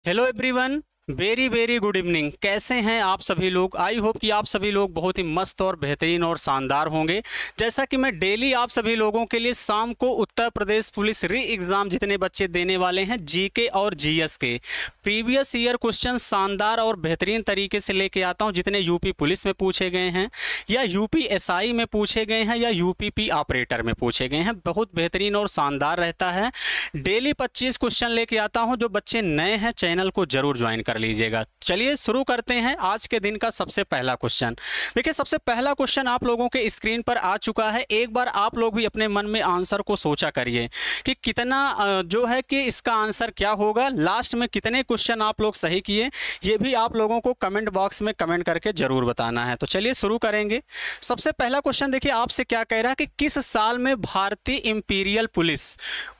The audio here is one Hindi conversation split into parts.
Hello everyone, very very good evening. कैसे हैं आप सभी लोग? आई होप कि आप सभी लोग बहुत ही मस्त और बेहतरीन और शानदार होंगे। जैसा कि मैं डेली आप सभी लोगों के लिए शाम को उत्तर प्रदेश पुलिस री एग्ज़ाम जितने बच्चे देने वाले हैं जीके और जीएस के प्रीवियस ईयर क्वेश्चन शानदार और बेहतरीन तरीके से लेके आता हूं, जितने यूपी पुलिस में पूछे गए हैं या यूपी एसआई में पूछे गए हैं या यूपीपी ऑपरेटर में पूछे गए हैं। बहुत बेहतरीन और शानदार रहता है। डेली 25 क्वेश्चन लेके आता हूं। जो बच्चे नए हैं चैनल को जरूर ज्वाइन कर लीजिएगा। चलिए शुरू करते हैं आज के दिन का सबसे पहला क्वेश्चन। देखिए, सबसे पहला क्वेश्चन आप लोगों के स्क्रीन पर आ चुका है। एक बार आप लोग भी अपने मन में आंसर को सोचा करिए कि कितना जो है कि इसका आंसर क्या होगा। लास्ट में कितने क्वेश्चन आप लोग सही किए ये भी आप लोगों को कमेंट बॉक्स में कमेंट करके जरूर बताना है। तो चलिए शुरू करेंगे। सबसे पहला क्वेश्चन देखिए आपसे क्या कह रहा है कि किस साल में भारतीय इंपीरियल पुलिस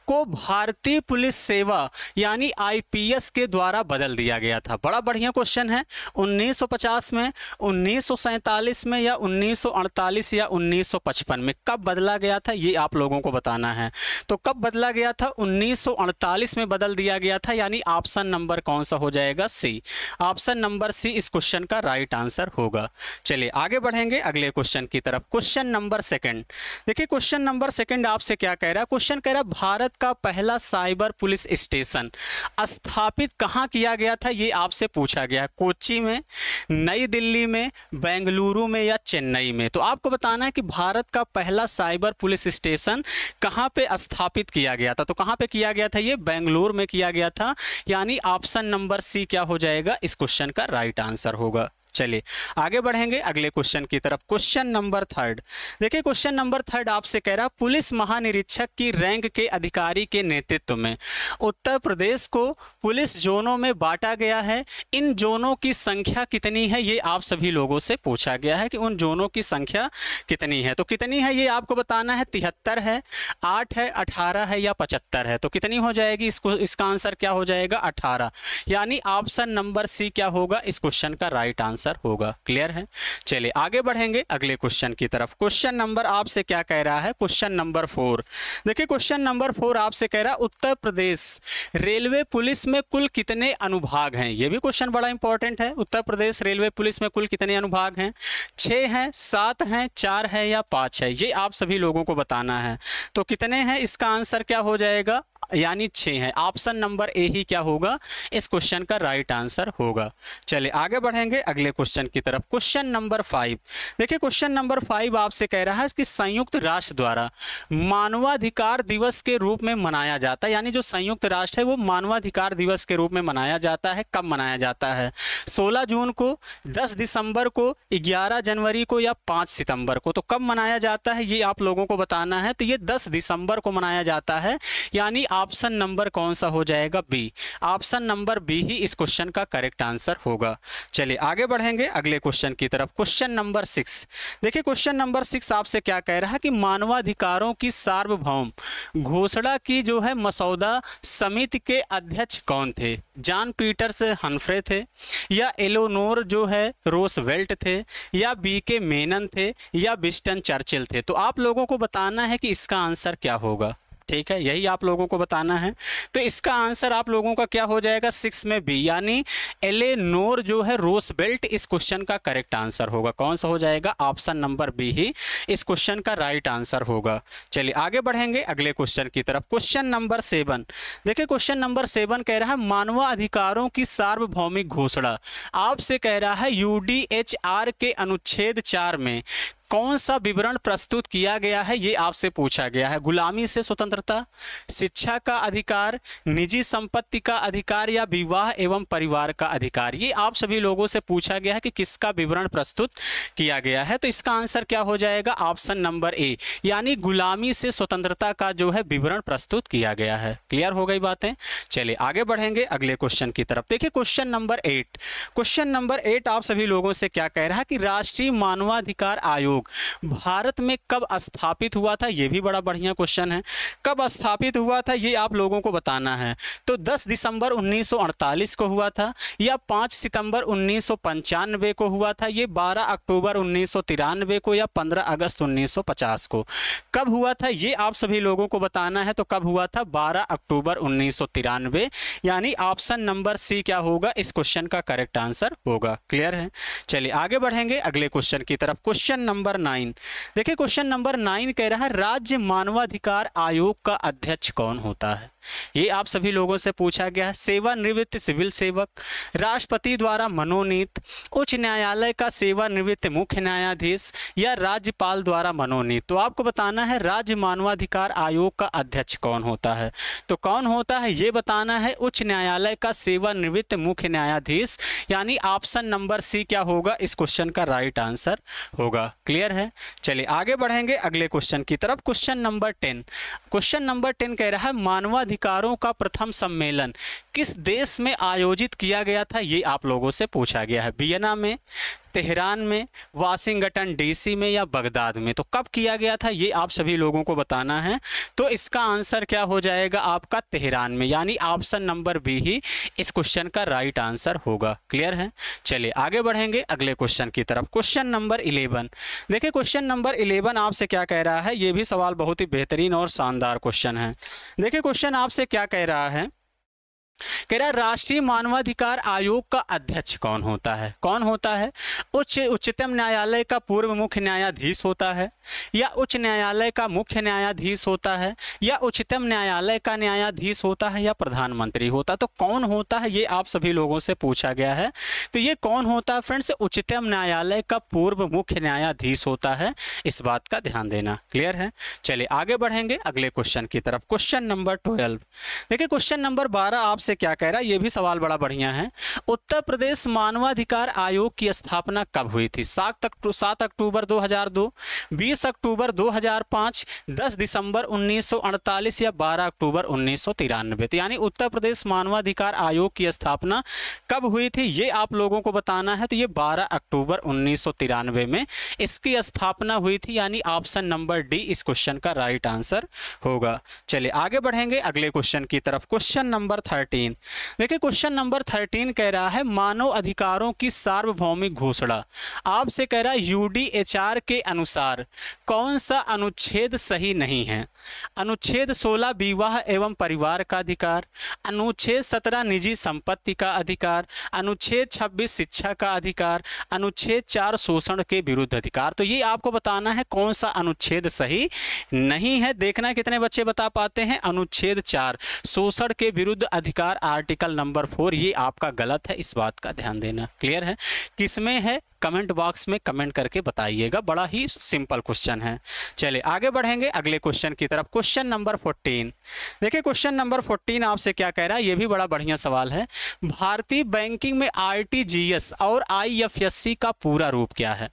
को भारतीय पुलिस सेवा यानी आईपीएस के द्वारा बदल दिया गया था। बड़ा बढ़िया क्वेश्चन है। 1950 में, 1947 में या 1948 या 1955 में कब बदला गया था ये आप लोगों को बताना है। तो कब बदला गया था? 1948 में बदल दिया गया था, यानी ऑप्शन नंबर कौन सा हो जाएगा? सी। ऑप्शन नंबर सी इस क्वेश्चन का राइट आंसर होगा। चलिए आगे बढ़ेंगे अगले क्वेश्चन की तरफ। क्वेश्चन नंबर सेकंड देखिए, क्वेश्चन नंबर सेकंड आपसे क्या कह रहा है? क्वेश्चन कह रहा है भारत का पहला साइबर पुलिस स्टेशन स्थापित कहां किया गया था ये आपसे पूछा गया है। कोच्चि में, नई दिल्ली में, बेंगलुरु में या चेन्नई में। तो आपको बताना है कि भारत का पहला साइबर पुलिस स्टेशन कहां पे स्थापित किया गया था। तो कहां पे किया गया था? ये बेंगलुरु में किया गया था, यानी ऑप्शन नंबर सी क्या हो जाएगा? इस क्वेश्चन का राइट आंसर होगा। चलिए आगे बढ़ेंगे अगले क्वेश्चन की तरफ। क्वेश्चन नंबर थर्ड देखिए, क्वेश्चन नंबर थर्ड आपसे कह रहा है पुलिस महानिरीक्षक की रैंक के अधिकारी के नेतृत्व में उत्तर प्रदेश को पुलिस जोनों में बांटा गया है। इन जोनों की संख्या कितनी है ये आप सभी लोगों से पूछा गया है कि उन जोनों की संख्या कितनी है। तो कितनी है ये आपको बताना है। 73 है, 8 है, 18 है या 75 है। तो कितनी हो जाएगी? इसका आंसर क्या हो जाएगा? 18, यानी ऑप्शन नंबर सी क्या होगा? इस क्वेश्चन का राइट आंसर होगा। क्लियर है? चलिए आगे बढ़ेंगे अगले क्वेश्चन की तरफ। क्वेश्चन नंबर आपसे क्या कह रहा है? क्वेश्चन नंबर 4 देखिए, क्वेश्चन नंबर 4 आपसे कह रहा है उत्तर प्रदेश रेलवे पुलिस में कुल कितने अनुभाग हैं। यह भी क्वेश्चन बड़ा इंपॉर्टेंट है। उत्तर प्रदेश रेलवे पुलिस में कुल कितने अनुभाग हैं? 6 हैं, 7 हैं, 4 है या 5 है। ये आप सभी लोगों को बताना है। तो कितने हैं? इसका आंसर क्या हो जाएगा? यानी 6 है। ऑप्शन नंबर ए ही क्या होगा? इस क्वेश्चन का राइट आंसर होगा। चलिए आगे बढ़ेंगे अगले क्वेश्चन की तरफ। क्वेश्चन नंबर 5 देखिए, क्वेश्चन नंबर 5 आपसे कह रहा है कि संयुक्त राष्ट्र द्वारा मानवाधिकार दिवस के रूप में मनाया जाता है, यानी जो संयुक्त राष्ट्र है वो मानवाधिकार दिवस के रूप में मनाया जाता है। कब मनाया जाता है? 16 जून को, 10 दिसंबर को, 11 जनवरी को या 5 सितंबर को। तो कब मनाया जाता है ये आप लोगों को बताना है। तो ये 10 दिसंबर को मनाया जाता है, यानी ऑप्शन नंबर कौन सा हो जाएगा? बी। ऑप्शन नंबर बी ही इस क्वेश्चन का करेक्ट आंसर होगा। चलिए आगे बढ़ेंगे अगले क्वेश्चन की तरफ। क्वेश्चन नंबर 6 देखिए, क्वेश्चन नंबर 6 आपसे क्या कह रहा है कि मानवाधिकारों की सार्वभौम घोषणा की जो है मसौदा समिति के अध्यक्ष कौन थे? जॉन पीटर्स हम्फ्रे थे या एलोनोर जो है रोसवेल्ट थे या बीके मेनन थे या विंस्टन चर्चिल थे। तो आप लोगों को बताना है कि इसका आंसर क्या होगा। ठीक है, यही आप लोगों को बताना है। तो इसका आंसर आप लोगों का क्या हो जाएगा? 6 में बी, यानी एलेनोर जो है रोसवेल्ट इस क्वेश्चन का करेक्ट आंसर होगा। कौन सा हो जाएगा? ऑप्शन नंबर बी ही इस क्वेश्चन का राइट आंसर होगा। चलिए आगे बढ़ेंगे अगले क्वेश्चन की तरफ। क्वेश्चन नंबर 7 देखिए, क्वेश्चन नंबर 7 कह रहा है मानवाधिकारों की सार्वभौमिक घोषणा आपसे कह रहा है यूडीएचआर के अनुच्छेद 4 में कौन सा विवरण प्रस्तुत किया गया है ये आपसे पूछा गया है। गुलामी से स्वतंत्रता, शिक्षा का अधिकार, निजी संपत्ति का अधिकार या विवाह एवं परिवार का अधिकार। ये आप सभी लोगों से पूछा गया है कि किसका विवरण प्रस्तुत किया गया है। तो इसका आंसर क्या हो जाएगा? ऑप्शन नंबर ए, यानी गुलामी से स्वतंत्रता का जो है विवरण प्रस्तुत किया गया है। क्लियर हो गई बातें? चलिए आगे बढ़ेंगे अगले क्वेश्चन की तरफ। देखिए क्वेश्चन नंबर 8 क्वेश्चन नंबर 8 आप सभी लोगों से क्या कह रहा है कि राष्ट्रीय मानवाधिकार आयोग आयोग भारत में कब स्थापित हुआ था, ये भी बड़ा बढ़िया क्वेश्चन है। कब स्थापित हुआ था ये आप लोगों को बताना है। तो 10 दिसंबर 1948 को हुआ था, या 5 सितंबर 1995 को हुआ था, ये 12 अक्टूबर 1993 को, या 15 अगस्त 1950 को। कब हुआ था ये आप सभी लोगों को बताना है। तो कब हुआ था? 12 अक्टूबर 1993, यानी ऑप्शन नंबर सी क्या होगा, इस क्वेश्चन का करेक्ट आंसर होगा। क्लियर है? चलिए आगे बढ़ेंगे अगले क्वेश्चन की तरफ। क्वेश्चन नंबर 9, देखिए क्वेश्चन नंबर 9 कह रहा है राज्य मानवाधिकार आयोग का अध्यक्ष कौन होता है। ये आप सभी लोगों से पूछा गया है। सेवानिवृत्त सिविल सेवक, राष्ट्रपति द्वारा मनोनीत, उच्च न्यायालय का सेवानिवृत्त मुख्य न्यायाधीश, या राज्यपाल द्वारा मनोनीत। तो आपको बताना है राज्य मानवाधिकार आयोग का अध्यक्ष कौन होता है। तो कौन होता है ये बताना है, उच्च न्यायालय का सेवानिवृत्त मुख्य न्यायाधीश, यानी ऑप्शन नंबर सी क्या होगा, इस क्वेश्चन का राइट आंसर होगा। क्लियर है? चलिए आगे बढ़ेंगे अगले क्वेश्चन की तरफ। क्वेश्चन नंबर 10, क्वेश्चन नंबर 10 कह रहा है मानवाधिकारों का प्रथम सम्मेलन किस देश में आयोजित किया गया था, ये आप लोगों से पूछा गया है। वियना में, तेहरान में, वाशिंगटन डीसी में, या बगदाद में। तो कब किया गया था ये आप सभी लोगों को बताना है। तो इसका आंसर क्या हो जाएगा आपका, तेहरान में, यानी ऑप्शन नंबर बी ही इस क्वेश्चन का राइट आंसर होगा। क्लियर है? चलिए आगे बढ़ेंगे अगले क्वेश्चन की तरफ। क्वेश्चन नंबर 11, देखिए क्वेश्चन नंबर 11 आपसे क्या कह रहा है, ये भी सवाल बहुत ही बेहतरीन और शानदार क्वेश्चन है। देखिए क्वेश्चन आपसे क्या कह रहा है, कह रहा राष्ट्रीय मानवाधिकार आयोग का अध्यक्ष कौन होता है। कौन होता है? उच्चतम न्यायालय का पूर्व मुख्य न्यायाधीश होता है, या उच्च न्यायालय का मुख्य न्यायाधीश होता है, या उच्चतम न्यायालय का न्यायाधीश होता है, या प्रधानमंत्री होता है। तो कौन होता है ये आप सभी लोगों से पूछा गया है। तो ये कौन होता है फ्रेंड्स, उच्चतम न्यायालय का पूर्व मुख्य न्यायाधीश होता है, इस बात का ध्यान देना। क्लियर है? चलिए आगे बढ़ेंगे अगले क्वेश्चन की तरफ। क्वेश्चन नंबर 12, देखिए क्वेश्चन नंबर 12 आपसे क्या कह रहा है, ये भी सवाल बड़ा बढ़िया है। उत्तर प्रदेश मानवाधिकार आयोग की स्थापना कब हुई थी? 7 अक्टूबर 2002, 20 अक्टूबर 2005, 10 दिसंबर 1948, या 12 अक्टूबर 1993। तो यानी उत्तर प्रदेश मानवाधिकार आयोग की स्थापना कब हुई थी ये आप लोगों को बताना है। तो ये 12 अक्टूबर 1993 में इसकी स्थापना हुई थी, यानी ऑप्शन नंबर डी इस क्वेश्चन का राइट आंसर होगा। चलिए आगे बढ़ेंगे अगले क्वेश्चन की तरफ। क्वेश्चन नंबर 13, देखिए क्वेश्चन नंबर 13 कह रहा है मानव अधिकारों की सार्वभौमिक घोषणा आपसे कह रहा है यूडीएचआर के अनुसार कौन सा अनुच्छेद सही नहीं है। अनुच्छेद 16 विवाह एवं परिवार का अधिकार, अनुच्छेद 17 निजी संपत्ति का अधिकार, अनुच्छेद 26 शिक्षा का अधिकार, अनुच्छेद 4 शोषण के विरुद्ध अधिकार। तो ये आपको बताना है कौन सा अनुच्छेद सही नहीं है। देखना कितने बच्चे बता पाते हैं। अनुच्छेद 4 शोषण के विरुद्ध अधिकार, आर्टिकल नंबर 4, ये आपका गलत है, इस बात का ध्यान देना। क्लियर है? किसमें है कमेंट बॉक्स में कमेंट करके बताइएगा। बड़ा ही सिंपल क्वेश्चन है। चलिए आगे बढ़ेंगे अगले क्वेश्चन की तरफ। क्वेश्चन नंबर 14, देखिए क्वेश्चन नंबर 14 आपसे क्या कह रहा है, ये भी बड़ा बढ़िया सवाल है। भारतीय बैंकिंग में आरटीजीएस और आईएफएससी का पूरा रूप क्या है?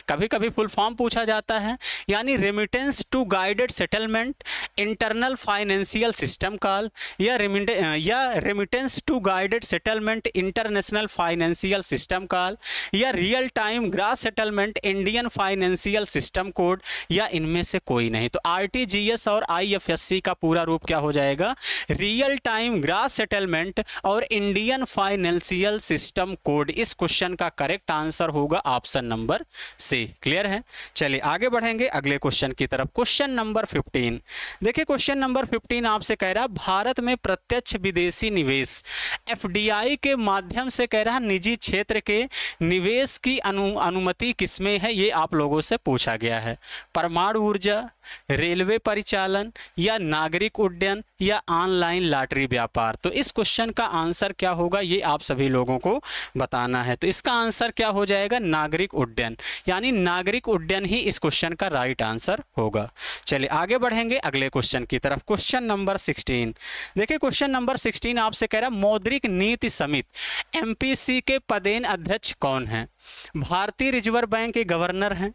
कभी कभी फुल फॉर्म पूछा जाता है, यानी remittance to guided settlement, internal financial system call, या remittance to guided settlement, international financial system call, या real time gross settlement, Indian financial system code, या इनमें से कोई नहीं। तो आरटीजीएस और आईएफएससी का पूरा रूप क्या हो जाएगा? रियल टाइम ग्रास सेटलमेंट और इंडियन फाइनेंशियल सिस्टम कोड। इस क्वेश्चन का करेक्ट आंसर होगा ऑप्शन नंबर सी। क्लियर है? चलिए आगे बढ़ेंगे अगले क्वेश्चन की तरफ। क्वेश्चन नंबर 15, देखिए क्वेश्चन नंबर 15 आपसे कह रहा है भारत में प्रत्यक्ष विदेशी निवेश एफडीआई के माध्यम से कह रहा है निजी क्षेत्र के निवेश की अनुमति किसमें है, ये आप लोगों से पूछा गया है। परमाणु ऊर्जा, रेलवे परिचालन, या नागरिक उड्डयन, या ऑनलाइन लॉटरी व्यापार। तो इस क्वेश्चन का आंसर क्या होगा ये आप सभी लोगों को बताना है। तो इसका आंसर क्या हो जाएगा? नागरिक उड्डयन, यानी नागरिक उड्डयन ही इस क्वेश्चन का राइट आंसर होगा। चलिए आगे बढ़ेंगे अगले क्वेश्चन की तरफ। क्वेश्चन नंबर 16, देखिए क्वेश्चन नंबर 16 आपसे कह रहा है मौद्रिक नीति समिति एमपीसी के पदेन अध्यक्ष कौन है? भारतीय रिजर्व बैंक के गवर्नर हैं,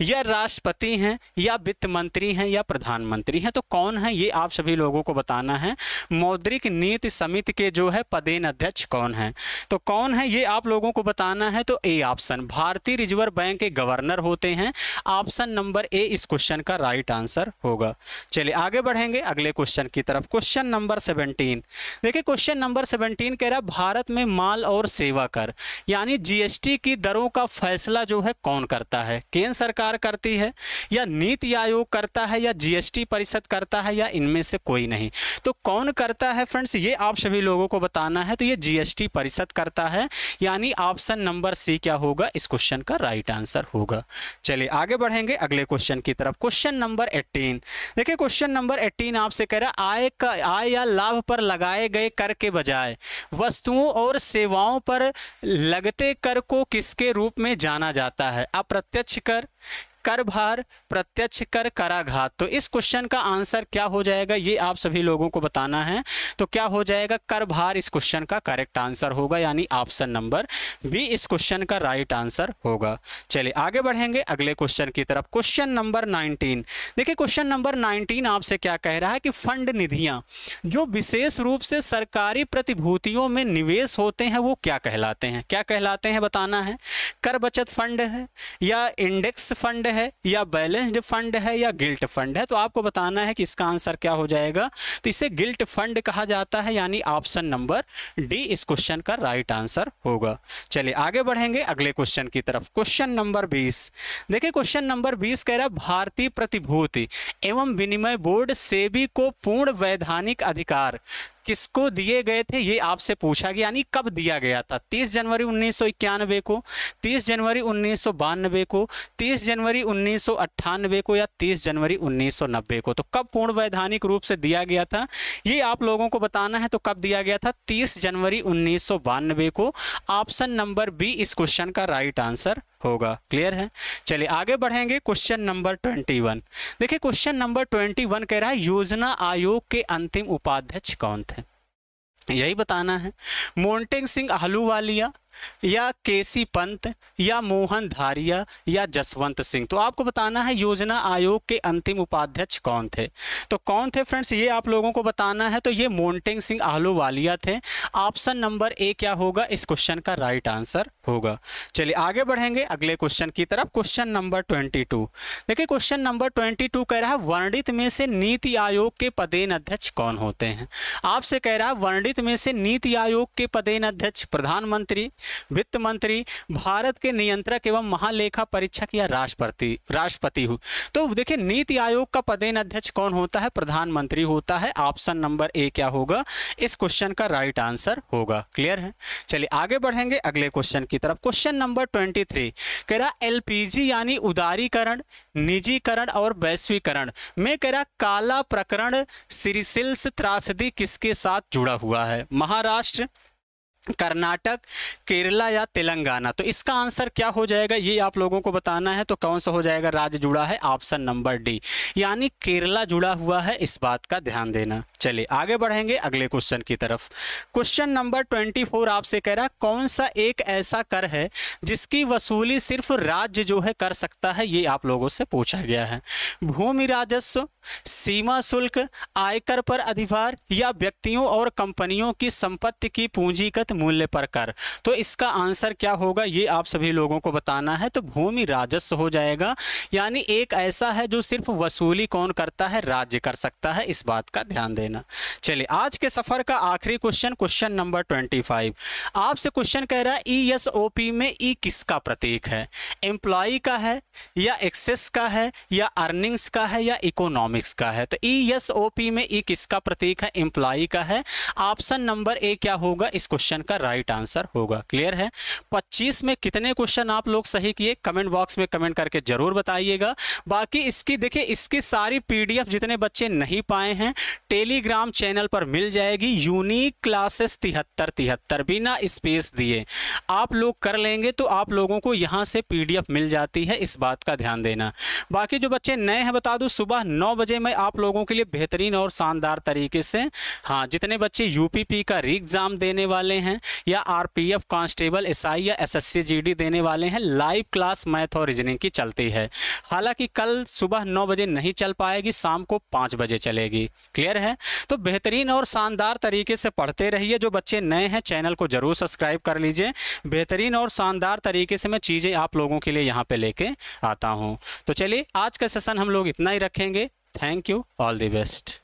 या राष्ट्रपति हैं, या वित्त मंत्री हैं, या प्रधानमंत्री हैं? तो कौन है ये आप सभी लोगों को बताना है। मौद्रिक नीति समिति के जो है पदेन अध्यक्ष कौन है, तो कौन है ये आप लोगों को बताना है। तो ए ऑप्शन, भारतीय रिजर्व बैंक के गवर्नर होते हैं। ऑप्शन नंबर ए इस क्वेश्चन का राइट आंसर होगा। चलिए आगे बढ़ेंगे अगले क्वेश्चन की तरफ। क्वेश्चन नंबर 17, देखिए क्वेश्चन नंबर 17 कह रहा है भारत में माल और सेवा कर यानी जीएसटी की दरों का फैसला जो है कौन करता है? केंद्र सरकार करती है, या नीति आयोग करता है, या जीएसटी परिषद करता है, या इनमें से कोई नहीं? तो कौन करता है फ्रेंड्स, ये आप सभी लोगों को बताना है। तो ये जीएसटी परिषद करता है, यानी ऑप्शन नंबर सी क्या होगा इस क्वेश्चन का राइट आंसर होगा। चलिए आगे बढ़ेंगे अगले क्वेश्चन की तरफ। क्वेश्चन नंबर 18, देखिए क्वेश्चन नंबर 18 आपसे कह रहा है आय या लाभ पर लगाए गए कर के बजाय वस्तुओं और सेवाओं पर लगते कर को किसके रूप में जाना जाता है? अप्रत्यक्ष कर, कर भार, प्रत्यक्ष कर, कराघात। तो इस क्वेश्चन का आंसर क्या हो जाएगा ये आप सभी लोगों को बताना है। तो क्या हो जाएगा? कर भार इस क्वेश्चन का करेक्ट आंसर होगा, यानी ऑप्शन नंबर बी इस क्वेश्चन का राइट आंसर होगा। चलिए आगे बढ़ेंगे अगले क्वेश्चन की तरफ। क्वेश्चन नंबर 19, देखिए क्वेश्चन नंबर 19 आपसे क्या कह रहा है कि फंड निधियां जो विशेष रूप से सरकारी प्रतिभूतियों में निवेश होते हैं वो क्या कहलाते हैं? क्या कहलाते हैं बताना है। कर बचत फंड है, या इंडेक्स फंड है, या बैलेंस्ड फंड है, या गिल्ट फंड है? तो आपको बताना है कि इसका आंसर क्या हो जाएगा। तो इसे गिल्ट फंड कहा जाता है, यानी ऑप्शन नंबर डी इस क्वेश्चन का राइट आंसर होगा। चलिए आगे बढ़ेंगे अगले क्वेश्चन की तरफ। क्वेश्चन नंबर 20, देखिए क्वेश्चन नंबर 20 कह रहा है भारतीय प्रतिभूति एवं विनिमय बोर्ड सेबी को पूर्ण वैधानिक अधिकार किसको दिए गए थे ये आपसे पूछा गया, यानी कब दिया गया था? 30 जनवरी 1991 को, 30 जनवरी 1992 को, 30 जनवरी 1998 को, या 30 जनवरी 1990 को? तो कब पूर्ण वैधानिक रूप से दिया गया था ये आप लोगों को बताना है। तो कब दिया गया था? 30 जनवरी 1992 को। ऑप्शन नंबर बी इस क्वेश्चन का राइट आंसर होगा। क्लियर है? चलिए आगे बढ़ेंगे क्वेश्चन नंबर 21, देखिए क्वेश्चन नंबर 21 कह रहा है योजना आयोग के अंतिम उपाध्यक्ष कौन थे? यही बताना है। मोंटेग सिंह अहलूवालिया, या केसी पंत, या मोहन धारिया, या जसवंत सिंह? तो आपको बताना है योजना आयोग के अंतिम उपाध्यक्ष कौन थे। तो कौन थे फ्रेंड्स ये आप लोगों को बताना है। तो ये मोंटेग सिंह अहलूवालिया थे। ऑप्शन नंबर ए क्या होगा इस क्वेश्चन का राइट आंसर होगा। चलिए आगे बढ़ेंगे अगले क्वेश्चन की तरफ। क्वेश्चन नंबर 22, देखिए क्वेश्चन नंबर 22 कह रहा है वर्णित में से नीति आयोग के पदेन अध्यक्ष कौन होते हैं? आपसे कह रहा है वर्णित में से नीति आयोग के पदेन अध्यक्ष प्रधानमंत्री, वित्त मंत्री, भारत के नियंत्रक एवं महालेखा परीक्षक, या राष्ट्रपति हो? तो देखिए नीति आयोग का पदेन अध्यक्ष कौन होता है? प्रधानमंत्री होता है। ऑप्शन नंबर ए क्या होगा इस क्वेश्चन का राइट आंसर होगा। क्लियर है? चलिए आगे बढ़ेंगे अगले क्वेश्चन की तरफ। क्वेश्चन नंबर 23 कह रहा एलपीजी यानी उदारीकरण, निजीकरण और वैश्वीकरण में कह रहा काला प्रकरण सीरीशिल्स त्रासदी किसके साथ जुड़ा हुआ है? महाराष्ट्र, कर्नाटक, केरला, या तेलंगाना? तो इसका आंसर क्या हो जाएगा ये आप लोगों को बताना है। तो कौन सा हो जाएगा राज्य जुड़ा है? ऑप्शन नंबर डी, यानी केरला जुड़ा हुआ है। इस बात का ध्यान देना। चलिए आगे बढ़ेंगे अगले क्वेश्चन की तरफ। क्वेश्चन नंबर 24 आपसे कह रहा कौन सा एक ऐसा कर है जिसकी वसूली सिर्फ राज्य जो है कर सकता है? ये आप लोगों से पूछा गया है। भूमि राजस्व, सीमा शुल्क, आयकर पर अधिभार, या व्यक्तियों और कंपनियों की संपत्ति की पूंजीगत मूल्य पर कर? तो इसका आंसर क्या होगा ये आप सभी लोगों को बताना है। तो भूमि राजस्व हो जाएगा, यानी एक ऐसा है जो सिर्फ वसूली कौन करता है? राज्य कर सकता है। इस बात का ध्यान देना। चलिए आज के सफर का आखिरी क्वेश्चन, क्वेश्चन नंबर 25 आपसे क्वेश्चन कह रहा है ईएसओपी में ई किसका प्रतीक है? एम्प्लॉय का है, या एक्सेस का है, या अर्निंग्स का है, या इकोनॉमिक्स का है? तो ईएसओपी में ई किसका प्रतीक है? एम्प्लॉय का है। ऑप्शन नंबर ए क्या होगा इस क्वेश्चन का राइट आंसर होगा। क्लियर है? 25 में कितने क्वेश्चन आप लोग सही किए कमेंट बॉक्स में कमेंट करके जरूर बताइएगा। बाकी इसकी देखिए इसकी सारी पीडीएफ जितने बच्चे नहीं पाए हैं टेलीग्राम चैनल पर मिल जाएगी। यूनिक क्लासेस 73 बिना स्पेस दिए आप लोग कर लेंगे तो आप लोगों को यहाँ से पीडीएफ मिल जाती है। इस बात का ध्यान देना। बाकी जो बच्चे नए हैं बता दूं सुबह 9 बजे मैं आप लोगों के लिए बेहतरीन और शानदार तरीके से जितने बच्चे यूपीपी का री एग्जाम देने वाले हैं या आरपीएफ कांस्टेबल एसआई या एसएससी जीडी देने वाले हैं, लाइव क्लास मैथ और रीजनिंग की चलती है। हालांकि कल सुबह 9 बजे नहीं चल पाएगी, शाम को 5 बजे चलेगी। क्लियर है? तो बेहतरीन और शानदार तरीके से पढ़ते रहिए। जो बच्चे नए हैं चैनल को जरूर सब्सक्राइब कर लीजिए। बेहतरीन और शानदार तरीके से मैं चीज़ें आप लोगों के लिए यहाँ पे लेके आता हूँ। तो चलिए आज का सेशन हम लोग इतना ही रखेंगे। Thank you, all the best.